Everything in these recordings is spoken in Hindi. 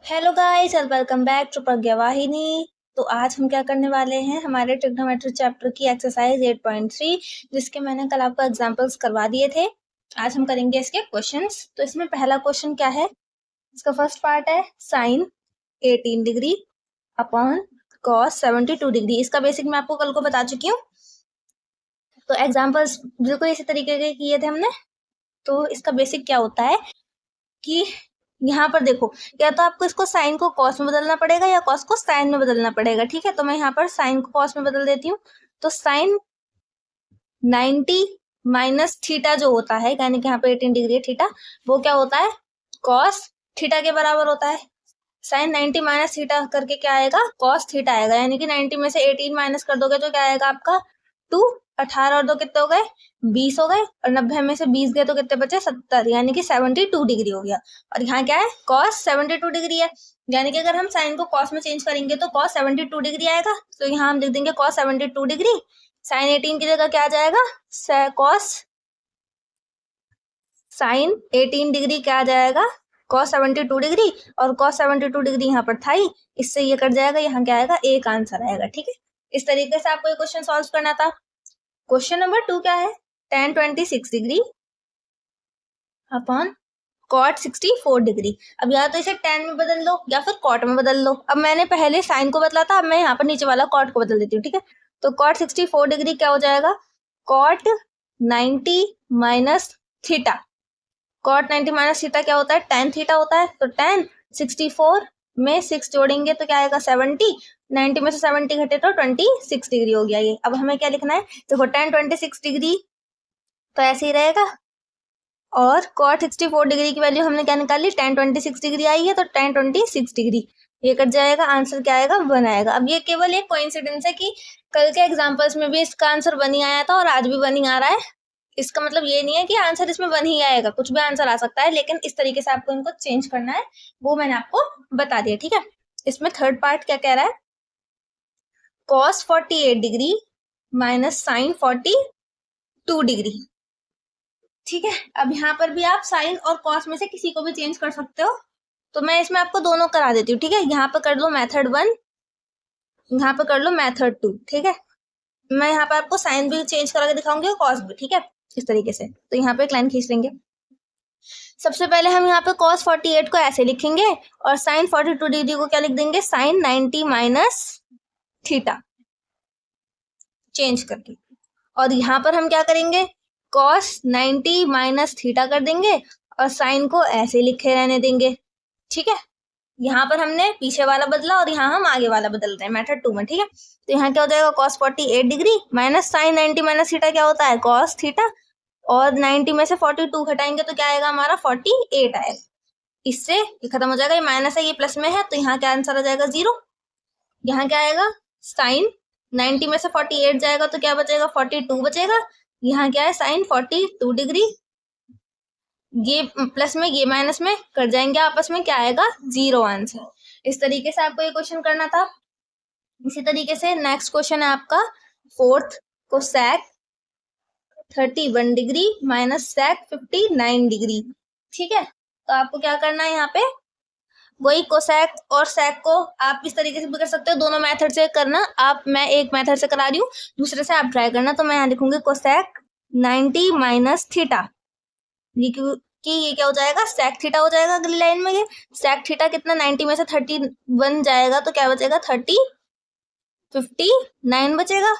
हेलो गाइस और वेलकम बैक टू प्रज्ञा वाहिनी। तो आज हम क्या करने वाले हैं, हमारे ट्रिग्नोमेट्री चैप्टर की एक्सरसाइज 8.3 जिसके मैंने कल आपको एग्जांपल्स करवा दिए थे। आज हम करेंगे इसके क्वेश्चंस। तो इसमें पहला क्वेश्चन क्या है, इसका फर्स्ट पार्ट है sine 18 degree upon cos 72 degree. इसका बेसिक मैं आपको कल को बता चुकी हूँ। तो एग्जाम्पल्स बिल्कुल इसी तरीके के किए थे हमने। तो इसका बेसिक क्या होता है कि यहाँ पर देखो, या तो आपको इसको साइन को कॉस में बदलना पड़ेगा या कॉस को साइन में बदलना पड़ेगा। ठीक है, तो मैं यहाँ पर साइन को कॉस में बदल देती हूँ। तो साइन 90 माइनस थीटा जो होता है, यानी कि यहाँ पे 18 डिग्री है थीटा, वो क्या होता है कॉस थीटा के बराबर होता है। साइन 90 माइनस थीटा करके क्या आएगा, कॉस थीटा आएगा। यानी कि 90 में से 18 माइनस कर दोगे तो क्या आएगा आपका 2। 18 और 2 कितने हो गए, 20 हो गए। और 90 में से 20 गए तो कितने बचे, 70, यानी कि 72 डिग्री हो गया। और यहाँ क्या है, कॉस 72 डिग्री है। यानी कि अगर हम साइन को कॉस में चेंज करेंगे तो कॉस 72 डिग्री आएगा। तो यहाँ हम लिख देंगे कॉस 72 डिग्री। साइन 18 की जगह क्या आ जाएगा, कॉस साइन 18 डिग्री क्या आ जाएगा, कॉस 72 डिग्री। और कॉस 72 डिग्री यहाँ पर था ही, इससे ये कट जाएगा, यहाँ क्या आएगा, एक आंसर आएगा। ठीक है, इस तरीके से आपको ये क्वेश्चन सॉल्व करना था। क्वेश्चन नंबर 2 क्या है, tan 26 degree upon cot 64 degree. अब या तो इसे tan में बदल लो या फिर cot में बदल लो। अब मैंने पहले साइन को बदला था, अब मैं यहाँ पर नीचे वाला cot को बदल देती हूँ। ठीक है, तो cot 64 डिग्री क्या हो जाएगा, cot 90 minus theta. cot 90 minus theta क्या होता है, tan थीटा होता है। तो tan 64 में 6 जोड़ेंगे तो क्या आएगा 70। 90 में से 70 घटे तो 26 डिग्री हो गया ये। अब हमें क्या लिखना है, देखो tan 26 डिग्री तो ऐसे ही रहेगा। और cot 64 डिग्री की वैल्यू हमने क्या निकाली, tan 26 डिग्री आई है, तो tan 26 डिग्री ये कट जाएगा, आंसर क्या आएगा, 1 आएगा। अब ये केवल एक कोइंसिडेंस है कि कल के एग्जांपल्स में भी इसका आंसर 1 ही आया था और आज भी 1 ही आ रहा है। इसका मतलब ये नहीं है कि आंसर इसमें 1 ही आएगा, कुछ भी आंसर आ सकता है, लेकिन इस तरीके से आपको इनको चेंज करना है, वो मैंने आपको बता दिया। ठीक है, इसमें थर्ड पार्ट क्या कह रहा है, cos 48 degree minus sine 42 degree. ठीक है, अब यहाँ पर भी आप साइन और कॉस में से किसी को भी चेंज कर सकते हो। तो मैं इसमें आपको दोनों करा देती हूँ। ठीक है, यहाँ पे कर लो मेथड 1, यहाँ पे कर लो मेथड 2। ठीक है, मैं यहाँ पे आपको साइन भी चेंज करा के दिखाऊंगी और कॉस भी। ठीक है, इस तरीके से। तो यहाँ पे एक लाइन खींच लेंगे। सबसे पहले हम यहाँ पे cos 48 को ऐसे लिखेंगे और साइन 42 डिग्री को क्या लिख देंगे, साइन 90 माइनस थीटा चेंज करके। और यहाँ पर हम क्या करेंगे, cos 90 माइनस थीटा कर देंगे और साइन को ऐसे लिखे रहने देंगे। ठीक है, यहाँ पर हमने पीछे वाला बदला और यहाँ हम आगे वाला बदल रहे हैं मेथड 2 में। ठीक है, तो यहाँ क्या हो जाएगा, cos 48 degree minus sine 90 minus theta क्या होता है, cos थीटा। और 90 में से 42 घटाएंगे तो क्या आएगा हमारा 48 आएगा। इससे ये खत्म हो जाएगा, ये माइनस है ये प्लस में है, तो यहाँ क्या आंसर आ जाएगा 0। यहाँ क्या आएगा, साइन 90 में से 48 जाएगा तो क्या बचेगा, 42 बचेगा। यहाँ क्या है, साइन 42 डिग्री, ये प्लस में ये माइनस में कर जाएंगे आपस में, क्या आएगा 0 आंसर। इस तरीके से आपको ये क्वेश्चन करना था। इसी तरीके से नेक्स्ट क्वेश्चन है आपका फोर्थ, को sec 31 degree minus sec 59 degree. ठीक है, तो आपको क्या करना है, यहाँ पे वही कोसेक और सेक को आप इस तरीके से भी कर सकते हो, दोनों मेथड से करना आप। मैं एक मेथड से करा रही हूँ, दूसरे से आप ट्राई करना। तो मैं यहाँ लिखूंगी कोसेक 90 माइनस थीटा, ये कि ये क्या हो जाएगा, सेक थीटा हो जाएगा अगली लाइन में। ये सेक थीटा कितना, 90 में से 31 जाएगा तो क्या बचेगा, 59 बचेगा।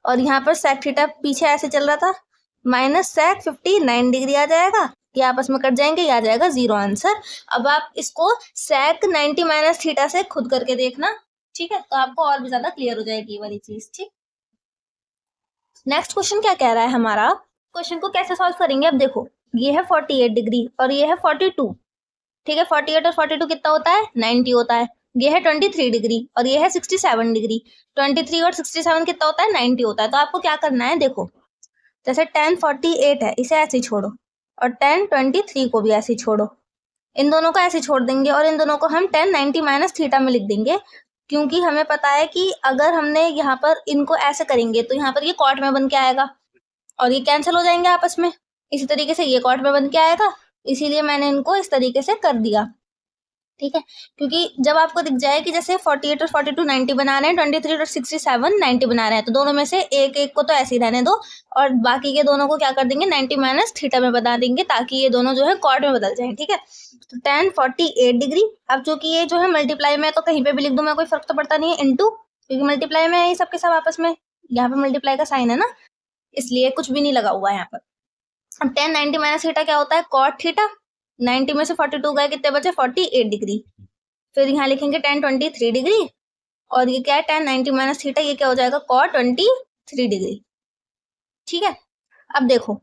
और यहाँ पर सेक थीटा पीछे ऐसे चल रहा था, माइनस सेक 59 डिग्री आ जाएगा, ये आपस में कट जाएंगे, ये आ जाएगा 0 आंसर। अब आप इसको सेक 90 माइनस थीटा से खुद करके देखना। ठीक है, तो आपको और भी ज्यादा क्लियर हो जाएगी ये वाली चीज। ठीक, नेक्स्ट क्वेश्चन क्या कह रहा है हमारा, क्वेश्चन को कैसे सॉल्व करेंगे। अब देखो, ये है 48 डिग्री और ये है 42। ठीक है, 48 और 42 कितना होता है, 90 होता है। ये है 23 डिग्री और ये है 67 डिग्री। 23 और 67 कितना होता है, 90 होता है। तो आपको क्या करना है, देखो जैसे tan 48 है, इसे ऐसे ही छोड़ो, और tan 23 को भी ऐसे ही छोड़ो। इन दोनों को ऐसे छोड़ देंगे और इन दोनों को हम tan 90 माइनस थीटा में लिख देंगे, क्योंकि हमें पता है कि अगर हमने यहाँ पर इनको ऐसे करेंगे तो यहाँ पर ये कॉट में बन के आएगा और ये कैंसिल हो जाएंगे आपस में। इसी तरीके से ये कॉट में बन के आएगा, इसीलिए मैंने इनको इस तरीके से कर दिया। ठीक है, क्योंकि जब आपको दिख जाए कि जैसे 48 और 42 90 बना रहे हैं, 23 और 67 90 बना रहे हैं, तो दोनों में से एक एक को तो ऐसे ही रहने दो और बाकी के दोनों को क्या कर देंगे 90 माइनस थीटा में बता देंगे ताकि ये दोनों जो है कॉट में बदल जाए। ठीक है, तो tan 48 डिग्री। अब चूंकि ये जो है मल्टीप्लाई में, तो कहीं पे भी लिख दूं मैं, कोई फर्क तो पड़ता नहीं है, इनटू, क्योंकि मल्टीप्लाई में है ये सबके सब आपस में, यहाँ पे मल्टीप्लाई का साइन है ना, इसलिए कुछ भी नहीं लगा हुआ है यहाँ पर। अब tan 90 माइनस थीटा क्या होता है, कॉट थीटा। 90 में से 42 गए, कितने बचे 48 डिग्री। फिर यहाँ लिखेंगे tan 23 डिग्री, और ये क्या है tan 90 माइनस थीटा, ये क्या हो जाएगा cot 23 डिग्री। ठीक है, अब देखो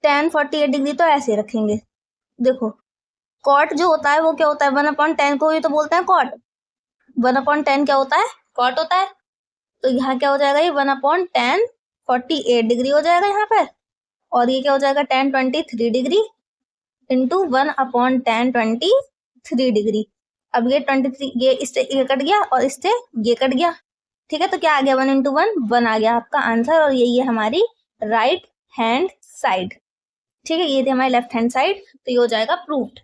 tan 48 डिग्री तो ऐसे रखेंगे। देखो cot जो होता है वो क्या होता है, 1/10 को ये तो बोलते हैं cot। 1/10 क्या होता है, cot होता है। तो यहाँ क्या हो जाएगा, ये 1/10 48 डिग्री हो जाएगा यहाँ पर, और ये क्या हो जाएगा tan 23 डिग्री इंटू 1/10 23 डिग्री। अब ये 23, ये इससे ये कट गया और इससे ये कट गया। ठीक है, तो क्या आ गया 1 इंटू 1 1 आ गया आपका आंसर, और यही है हमारी राइट हैंड साइड। ठीक है, ये थी हमारी लेफ्ट हैंड साइड, तो ये हो जाएगा प्रूव्ड।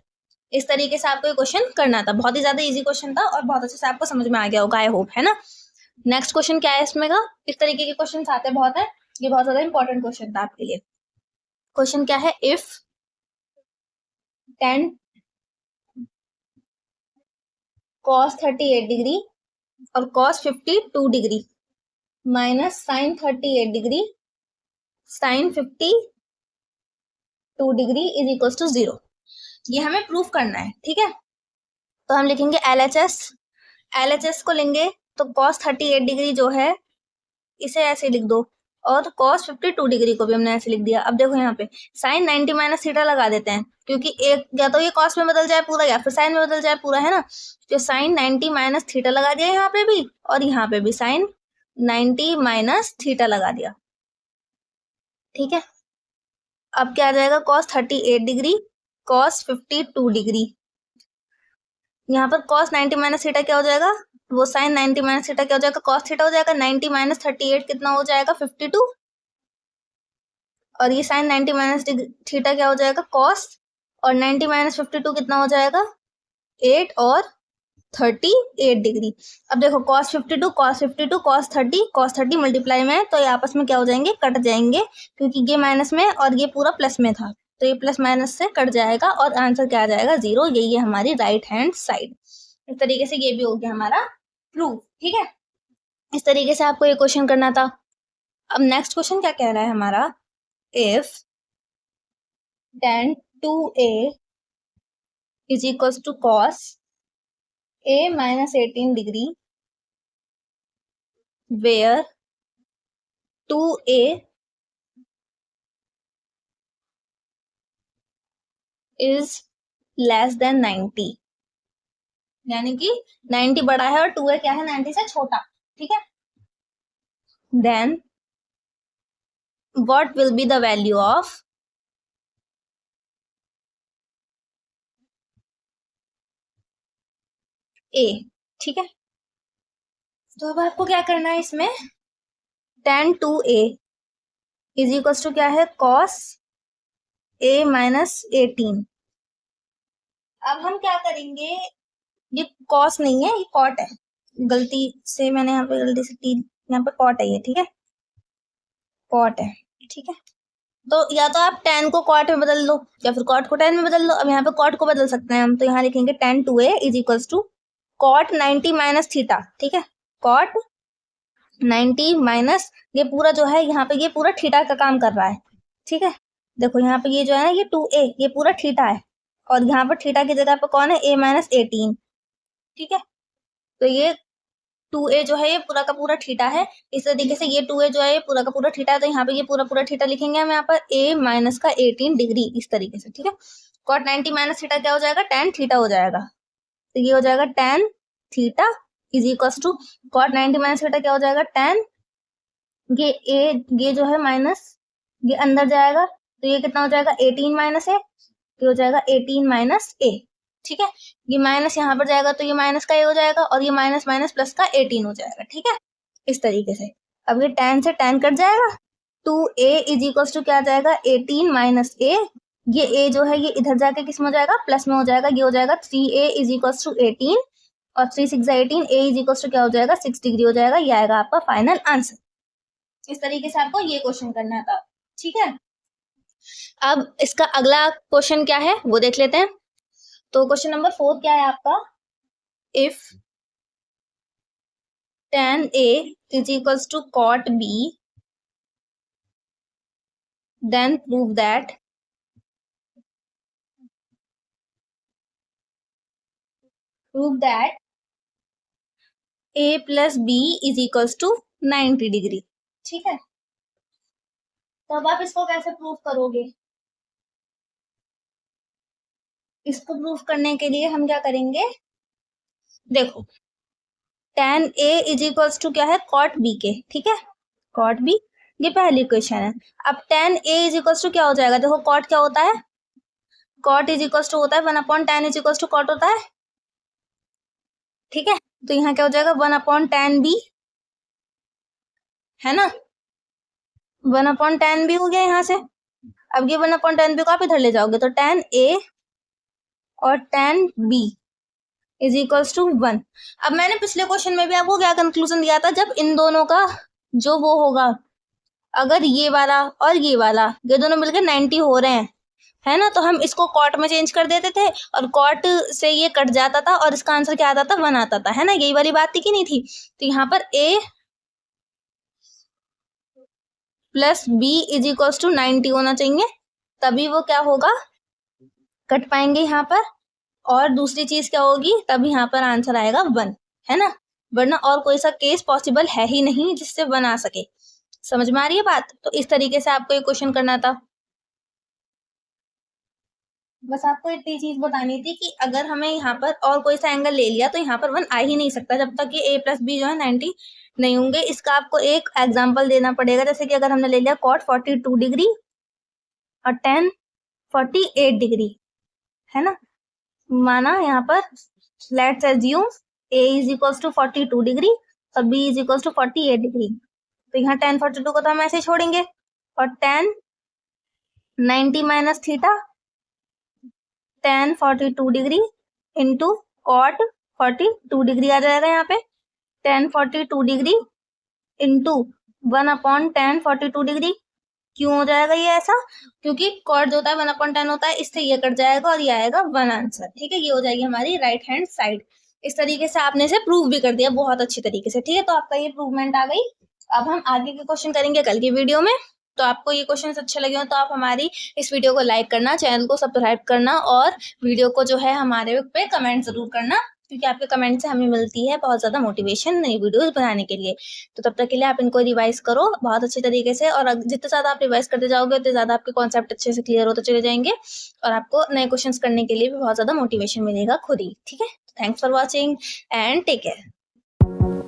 इस तरीके से आपको ये क्वेश्चन करना था, बहुत ही ज्यादा इजी क्वेश्चन था और बहुत अच्छे से आपको समझ में आ गया होगा, आई होप, है ना। नेक्स्ट क्वेश्चन क्या है इसमें का, इस तरीके के क्वेश्चन आते हैं बहुत है, ये बहुत ज्यादा इंपॉर्टेंट क्वेश्चन था आपके लिए। क्वेश्चन क्या है, इफ tan cos 38 डिग्री और cos 52 degree minus sin 38 degree sin 52 degree is equal to 0, ये हमें प्रूफ करना है। ठीक है, तो हम लिखेंगे LHS को लेंगे, तो cos 38 डिग्री जो है इसे ऐसे लिख दो, और cos 52 डिग्री को भी हमने ऐसे लिख दिया। अब देखो यहाँ पे sin 90 माइनस थीटा लगा देते हैं, क्योंकि एक या तो ये cos में बदल जाए पूरा या फिर sin में बदल जाए पूरा, है ना। तो sin 90 माइनस थीटा लगा दिया यहाँ पे भी, और यहाँ पे भी sin 90 माइनस थीटा लगा दिया। ठीक है, अब क्या आ जाएगा cos 38 डिग्री cos 52 डिग्री, यहाँ पर cos 90 माइनस थीटा क्या हो जाएगा, वो sin 90 माइनस थीटा क्या हो जाएगा, cos थीटा हो जाएगा। 90 माइनस 38 कितना हो जाएगा 52, और ये sin 90 माइनस थीटा क्या हो जाएगा cos, और 90 माइनस 52 कितना हो जाएगा 8 और 38 डिग्री। अब देखो cos 52 cos 52 cos 30 मल्टीप्लाई में है, तो ये आपस में क्या हो जाएंगे, कट जाएंगे, क्योंकि ये माइनस में और ये पूरा प्लस में था, तो ये प्लस माइनस से कट जाएगा और आंसर क्या आ जाएगा 0। यही है हमारी राइट हैंड साइड। इस तरीके से ये भी हो गया हमारा प्रूफ। ठीक है, इस तरीके से आपको ये क्वेश्चन करना था। अब नेक्स्ट क्वेश्चन क्या कह रहा है हमारा, if tan 2a is equal to cos a minus 18 degree where 2a is less than 90, यानी कि 90 बड़ा है और 2a क्या है 90 से छोटा। ठीक है, then what will be the value of a। ठीक है, तो अब आपको क्या करना है इसमें, tan 2a is equal to क्या है cos a minus 18। अब हम क्या करेंगे, ये cos नहीं है, ये cot है, गलती से मैंने यहाँ पे गलती से यहाँ पे cot है ये। ठीक है, cot है। ठीक है, तो या तो आप tan को cot में बदल लो या फिर cot को tan में बदल लो। अब यहाँ पे cot को बदल सकते हैं हम, तो यहाँ लिखेंगे tan 2a is equals to cot 90 minus theta. ठीक है, cot 90 माइनस ये पूरा जो है यहाँ पे ये पूरा थीटा का काम कर रहा है। ठीक है, देखो यहाँ पे ये जो है ना ये 2a ये पूरा थीटा है, और यहाँ पर थीटा की जगह पे कौन है a माइनस 18। ठीक है, तो ये 2a जो है ये पूरा का पूरा थीटा है। इस तरीके से ये 2a जो है ये पूरा का पूरा थीटा है, तो यहाँ पे ये पूरा पूरा थीटा लिखेंगे हम यहाँ पर a माइनस का 18 डिग्री इस तरीके से। ठीक है, cot 90 माइनस थीटा क्या हो जाएगा tan थीटा हो जाएगा, तो ये हो जाएगा tan theta is equal to cot 90 minus theta क्या हो जाएगा tan, ये जो है माइनस ये अंदर जाएगा, तो ये कितना हो जाएगा 18 माइनस a, ये हो जाएगा 18 माइनस a। ठीक है, ये माइनस यहाँ पर जाएगा तो ये माइनस का a हो जाएगा, और ये माइनस माइनस प्लस का 18 हो जाएगा। ठीक है, इस तरीके से। अब ये tan से tan कट जाएगा, 2a इज इक्वल टू क्या आ जाएगा 18 माइनस a, ये a जो है ये इधर जाके किस में हो जाएगा, प्लस में हो जाएगा, ये हो जाएगा 3a इज इक्वल्स टू 18 और 3 6 18, a इज इक्वल्स टू क्या हो जाएगा 6 डिग्री हो जाएगा। ये आएगा आपका फाइनल आंसर। इस तरीके से आपको ये क्वेश्चन करना था, ठीक है। अब इसका अगला क्वेश्चन क्या है वो देख लेते हैं। तो क्वेश्चन नंबर 4 क्या है आपका, if tan A is equals to cot B, then prove that A plus B is equals to 90 degree, ठीक है। तो अब आप इसको कैसे प्रूव करोगे, इसको प्रूव करने के लिए हम क्या करेंगे, देखो tan A is equals to क्या है cot B के, ठीक है, cot B, ये पहली इक्वेशन है। अब tan A is equals to क्या हो जाएगा, देखो cot क्या होता है, cot इज इक्वल्स टू होता है 1/tan is equals to cot होता है, ठीक है। तो यहाँ क्या हो जाएगा 1/tan B, है ना, 1/tan B हो गया यहाँ से। अब ये 1/tan B को आप इधर ले जाओगे तो tan A और tan B is equals to 1। अब मैंने पिछले क्वेश्चन में भी आपको क्या कंक्लूजन दिया था, जब इन दोनों का जो वो होगा, अगर ये वाला और ये वाला ये दोनों मिलकर 90 हो रहे हैं, है ना, तो हम इसको कॉट में चेंज कर देते थे और कॉट से ये कट जाता था और इसका आंसर क्या आता था 1 आता था, है ना, यही वाली बात थी कि नहीं थी। तो यहाँ पर A plus B is equals to 90 होना चाहिए, तभी वो क्या होगा कट पाएंगे यहाँ पर। और दूसरी चीज क्या होगी, तब यहाँ पर आंसर आएगा 1, है ना, वरना और कोई सा केस पॉसिबल है ही नहीं जिससे 1 आ सके। समझ में आ रही है बात। तो इस तरीके से आपको ये क्वेश्चन करना था। बस आपको इतनी चीज बतानी थी कि अगर हमें यहाँ पर और कोई सा एंगल ले लिया तो यहाँ पर 1 आ ही नहीं सकता जब तक कि A प्लस B जो है 90 नहीं होंगे। इसका आपको एक एग्जाम्पल देना पड़ेगा, जैसे कि अगर हमने ले लिया cot 42 डिग्री और tan 48 डिग्री, है ना, माना यहाँ पर let's assume A is equals to 42 degree और B is equals to 48 degree. तो यहाँ tan 42 को तो हम ऐसे छोड़ेंगे और tan 90 minus theta tan 42 degree into cot 42 degree आ जाएगा यहाँ पे, tan 42 degree into 1/tan 42 degree. क्यों हो जाएगा ये ऐसा, क्योंकि कॉट जो होता है 1/tan होता है, इससे ये कट जाएगा और ये आएगा 1 आंसर, ठीक है। ये हो जाएगी हमारी राइट हैंड साइड। इस तरीके से आपने इसे प्रूव भी कर दिया बहुत अच्छी तरीके से, ठीक है। तो आपका ये प्रूवमेंट आ गई। अब हम आगे के क्वेश्चन करेंगे कल की वीडियो में। तो आपको ये क्वेश्चन अच्छे लगे हो तो आप हमारी इस वीडियो को लाइक करना, चैनल को सब्सक्राइब करना और वीडियो को जो है हमारे पे कमेंट जरूर करना, क्योंकि आपके कमेंट से हमें मिलती है बहुत ज़्यादा मोटिवेशन नई वीडियोस बनाने के लिए। तो तब तक के लिए आप इनको रिवाइज करो बहुत अच्छे तरीके से, और जितने ज़्यादा आप रिवाइज करते जाओगे उतने ज़्यादा आपके कॉन्सेप्ट अच्छे से क्लियर होते चले जाएंगे और आपको नए क्वेश्चंस करने के लिए भी बहुत ज़्यादा मोटिवेशन मिलेगा खुद ही, ठीक है। Thanks for watching and take care.